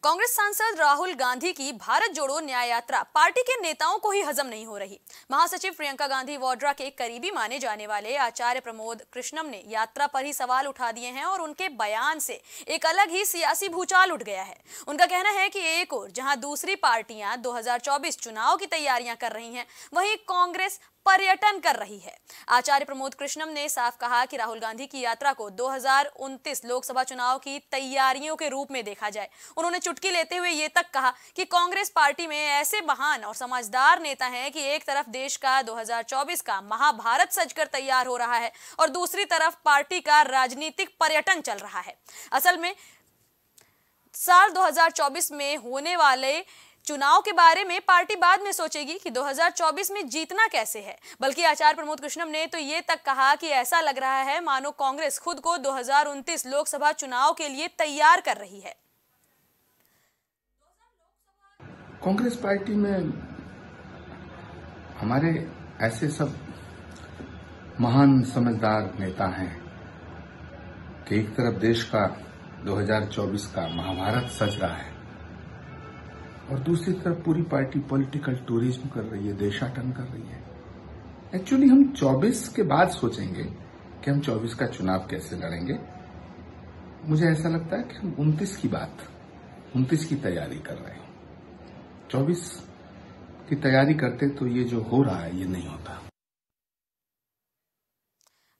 कांग्रेस सांसद राहुल गांधी की भारत जोड़ो न्याय यात्रा पार्टी के नेताओं को ही हजम नहीं हो रही। महासचिव प्रियंका गांधी वाड्रा के करीबी माने जाने वाले आचार्य प्रमोद कृष्णम ने यात्रा पर ही सवाल उठा दिए हैं और उनके बयान से एक अलग ही सियासी भूचाल उठ गया है। उनका कहना है कि एक और जहां दूसरी पार्टियां 2024 चुनाव की तैयारियां कर रही हैं, वहीं कांग्रेस पर्यटन कर रही है। आचार्य प्रमोद कृष्णम ने साफ कहा कि राहुल गांधी की यात्रा को 2029 लोकसभा चुनाव की तैयारियों के रूप में देखा जाए। उन्होंने चुटकी लेते हुए ये तक कहा कि कांग्रेस पार्टी में ऐसे महान और समझदार नेता हैं कि एक तरफ देश का 2024 का महाभारत सजकर तैयार हो रहा है और दूसरी तरफ पार्टी का राजनीतिक पर्यटन चल रहा है। असल में साल 2024 में होने वाले चुनाव के बारे में पार्टी बाद में सोचेगी कि 2024 में जीतना कैसे है। बल्कि आचार्य प्रमोद कृष्णम ने तो ये तक कहा कि ऐसा लग रहा है मानो कांग्रेस खुद को 2029 लोकसभा चुनाव के लिए तैयार कर रही है। कांग्रेस पार्टी में हमारे ऐसे सब महान समझदार नेता हैं कि एक तरफ देश का 2024 का महाभारत सज रहा है और दूसरी तरफ पूरी पार्टी पॉलिटिकल टूरिज्म कर रही है, देशाटन कर रही है। एक्चुअली हम 24 के बाद सोचेंगे कि हम 24 का चुनाव कैसे लड़ेंगे। मुझे ऐसा लगता है कि हम 29 की तैयारी कर रहे हैं। 24 की तैयारी करते तो ये जो हो रहा है ये नहीं होता।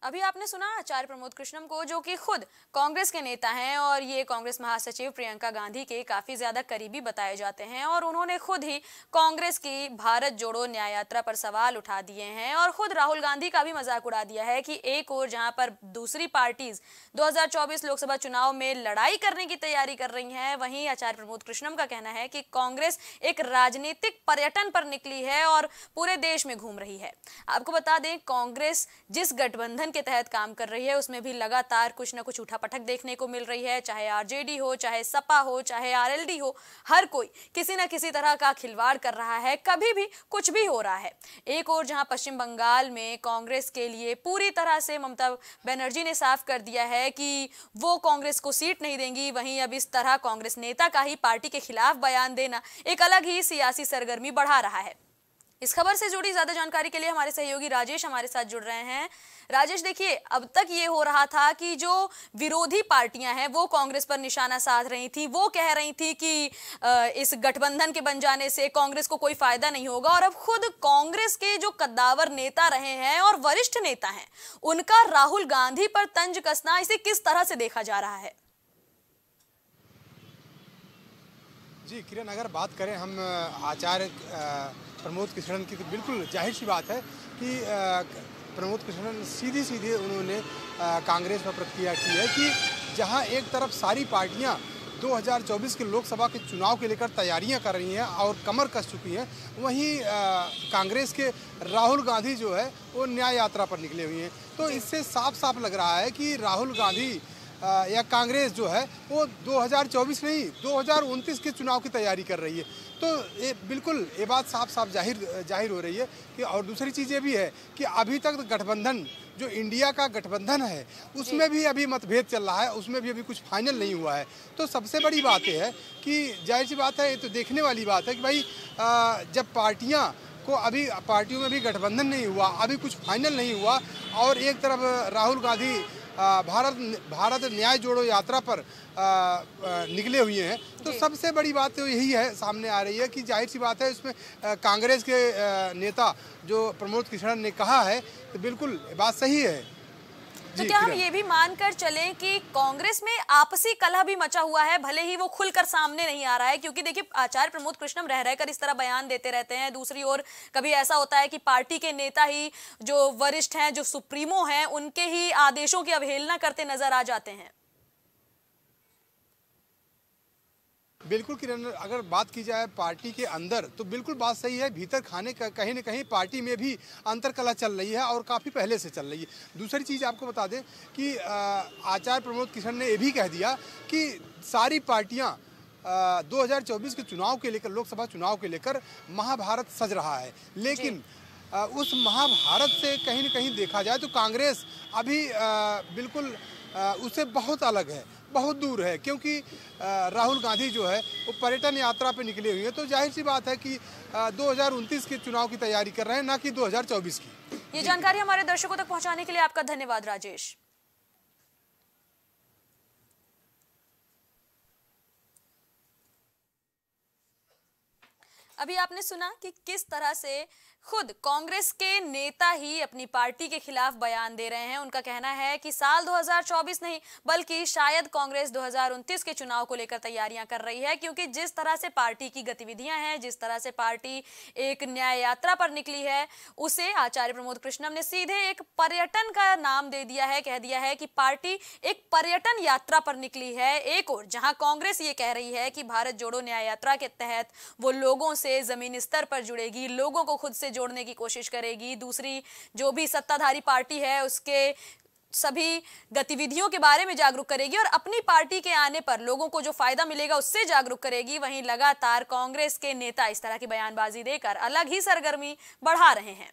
अभी आपने सुना आचार्य प्रमोद कृष्णम को, जो कि खुद कांग्रेस के नेता हैं और ये कांग्रेस महासचिव प्रियंका गांधी के काफी ज्यादा करीबी बताए जाते हैं और उन्होंने खुद ही कांग्रेस की भारत जोड़ो न्याय यात्रा पर सवाल उठा दिए हैं और खुद राहुल गांधी का भी मजाक उड़ा दिया है कि एक और जहां पर दूसरी पार्टीज 2024 लोकसभा चुनाव में लड़ाई करने की तैयारी कर रही हैं, वहीं आचार्य प्रमोद कृष्णम का कहना है कि कांग्रेस एक राजनीतिक पर्यटन पर निकली है और पूरे देश में घूम रही है। आपको बता दें, कांग्रेस जिस गठबंधन के तहत काम कर रही है उसमें भी लगातार कुछ न कुछ उठापटक देखने को मिल रही है। चाहे आरजेडी हो, चाहे सपा हो, चाहे आरएलडी हो, हर कोई किसी न किसी तरह का खिलवाड़ कर रहा है। कभी भी कुछ भी हो रहा है। एक और जहां पश्चिम बंगाल में कांग्रेस के लिए पूरी तरह से ममता बनर्जी ने साफ कर दिया है कि वो कांग्रेस को सीट नहीं देंगी, वहीं अब इस तरह कांग्रेस नेता का ही पार्टी के खिलाफ बयान देना एक अलग ही सियासी सरगर्मी बढ़ा रहा है। इस खबर से जुड़ी ज्यादा जानकारी के लिए हमारे सहयोगी राजेश हमारे साथ जुड़ रहे हैं। राजेश, देखिए, अब तक ये हो रहा था कि जो विरोधी पार्टियां हैं वो कांग्रेस पर निशाना साध रही थी, वो कह रही थी कि इस गठबंधन के बन जाने से कांग्रेस को कोई फायदा नहीं होगा, और अब खुद कांग्रेस के जो कद्दावर नेता रहे हैं और वरिष्ठ नेता हैं उनका राहुल गांधी पर तंज कसना, इसे किस तरह से देखा जा रहा है? जी किरण, अगर बात करें हम आचार्य प्रमोद कृष्णन की, तो बिल्कुल जाहिर सी बात है कि प्रमोद कृष्णन सीधे उन्होंने कांग्रेस पर प्रतिक्रिया की है कि जहां एक तरफ सारी पार्टियां 2024 के लोकसभा के चुनाव के लेकर तैयारियां कर रही हैं और कमर कस चुकी हैं, वहीं कांग्रेस के राहुल गांधी जो है वो न्याय यात्रा पर निकले हुए हैं। तो इससे साफ लग रहा है कि राहुल गांधी या कांग्रेस जो है वो 2024 नहीं 2029 के चुनाव की तैयारी कर रही है। तो ये बिल्कुल ये बात साफ जाहिर हो रही है कि, और दूसरी चीज़ ये भी है कि अभी तक गठबंधन जो इंडिया का गठबंधन है उसमें भी अभी मतभेद चल रहा है, उसमें भी अभी कुछ फाइनल नहीं हुआ है। तो सबसे बड़ी बात यह है कि जाहिर सी बात है, ये तो देखने वाली बात है कि भाई जब पार्टियाँ को अभी पार्टियों में भी गठबंधन नहीं हुआ, अभी कुछ फाइनल नहीं हुआ, और एक तरफ राहुल गांधी भारत न्याय जोड़ो यात्रा पर निकले हुए हैं, तो सबसे बड़ी बात तो यही है सामने आ रही है कि जाहिर सी बात है इसमें कांग्रेस के नेता जो प्रमोद कृष्णन ने कहा है तो बिल्कुल बात सही है। तो क्या हम ये भी मानकर चलें कि कांग्रेस में आपसी कलह भी मचा हुआ है, भले ही वो खुलकर सामने नहीं आ रहा है? क्योंकि देखिए, आचार्य प्रमोद कृष्णम रहकर इस तरह बयान देते रहते हैं, दूसरी ओर कभी ऐसा होता है कि पार्टी के नेता ही जो वरिष्ठ हैं, जो सुप्रीमो हैं, उनके ही आदेशों की अवहेलना करते नजर आ जाते हैं। बिल्कुल किरण, अगर बात की जाए पार्टी के अंदर तो बिल्कुल बात सही है, भीतर खाने का कहीं न कहीं पार्टी में भी अंतर्कलह चल रही है और काफ़ी पहले से चल रही है। दूसरी चीज़ आपको बता दें कि आचार्य प्रमोद कृष्णन ने ये भी कह दिया कि सारी पार्टियां 2024 के चुनाव के लेकर, लोकसभा चुनाव के लेकर महाभारत सज रहा है, लेकिन उस महाभारत से कहीं न कहीं देखा जाए तो कांग्रेस अभी बिल्कुल उससे बहुत अलग है। बहुत दूर है, क्योंकि राहुल गांधी जो है वो पर्यटन यात्रा पे निकले हुए हैं। तो जाहिर सी बात है कि 2029 के चुनाव की तैयारी कर रहे हैं, ना कि 2024 की। ये जानकारी हमारे दर्शकों तक पहुंचाने के लिए आपका धन्यवाद राजेश। अभी आपने सुना कि किस तरह से खुद कांग्रेस के नेता ही अपनी पार्टी के खिलाफ बयान दे रहे हैं। उनका कहना है कि साल 2024 नहीं बल्कि शायद कांग्रेस 2029 के चुनाव को लेकर तैयारियां कर रही है, क्योंकि जिस तरह से पार्टी की गतिविधियां हैं, जिस तरह से पार्टी एक न्याय यात्रा पर निकली है, उसे आचार्य प्रमोद कृष्णम ने सीधे एक पर्यटन का नाम दे दिया है। कह दिया है कि पार्टी एक पर्यटन यात्रा पर निकली है। एक और जहां कांग्रेस ये कह रही है कि भारत जोड़ो न्याय यात्रा के तहत वो लोगों से जमीनी स्तर पर जुड़ेगी, लोगों को खुद से जोड़ने की कोशिश करेगी। दूसरी जो भी सत्ताधारी पार्टी है उसके सभी गतिविधियों के बारे में जागरूक करेगी और अपनी पार्टी के आने पर लोगों को जो फायदा मिलेगा उससे जागरूक करेगी। वहीं लगातार कांग्रेस के नेता इस तरह की बयानबाजी देकर अलग ही सरगर्मी बढ़ा रहे हैं।